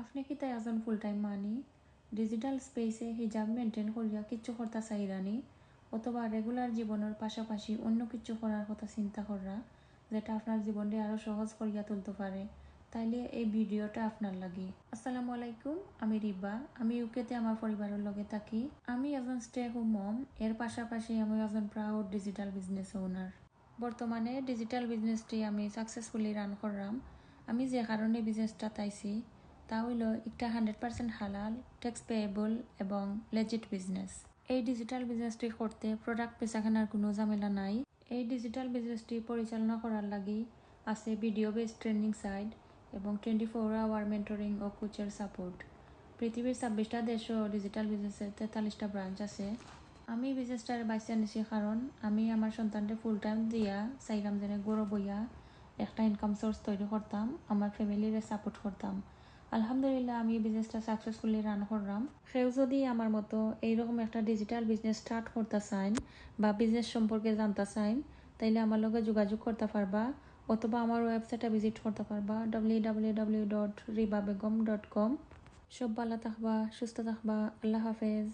আপনি কি তাই একজন ফুল টাইম মানি ডিজিটাল স্পেসে হিজাব মেনটেন করিয়া কিচ্ছু করতে চাইরানি অথবা রেগুলার জীবনের পাশাপাশি অন্য কিছু করার কথা চিন্তা করা যেটা আপনার জীবনকে আরও সহজ করিয়া তুলতে পারে, তাইলে এই ভিডিওটা আপনার লাগি। আসসালামু আলাইকুম, আমি রিবা। আমি ইউকেতে আমার পরিবারের লগে থাকি। আমি একজন স্টে হোম মম, এর পাশাপাশি আমি একজন প্রাউড ডিজিটাল বিজনেস ওনার। বর্তমানে ডিজিটাল বিজনেসটি আমি সাকসেসফুলি রান করলাম। আমি যে কারণে বিজনেসটা তাইছি তা হইল একটা 100% হালাল, ট্যাক্স পেয়েবল এবং লেজিট বিজনেস। এই ডিজিটাল বিজনেসটি করতে প্রোডাক্ট বেচাকেনার কোনো ঝামেলা নাই। এই ডিজিটাল বিজনেসটি পরিচালনা করার লাগি আছে ভিডিও বেসড ট্রেনিং সাইট এবং 24 আওয়ার মেন্টরিং ও কোচের সাপোর্ট। পৃথিবীর 26টা দেশ ও ডিজিটাল বিজনেসের 43টা ব্রাঞ্চ আছে। আমি বিজনেসটার বাইসা নিছি কারণ আমি আমার সন্তানকে ফুল টাইম দিয়া চাইলাম যেন গড় বইয়া একটা ইনকাম সোর্স তৈরি করতাম, আমার ফ্যামিলিরে সাপোর্ট করতাম। আলহামদুলিল্লাহ আমি বিজনেসটা সাকসেসফুলি রান করলাম। সেও যদি আমার মতো এইরকম একটা ডিজিটাল বিজনেস স্টার্ট করতে চান বা বিজনেস সম্পর্কে জানতে চান, তাইলে আমার লগে যোগাযোগ করতে পারবা অথবা আমার ওয়েবসাইটে ভিজিট করতে পারবা www.ribabegum.com। সব ভালো থাকবা, সুস্থ থাকবা। আল্লাহ হাফেজ।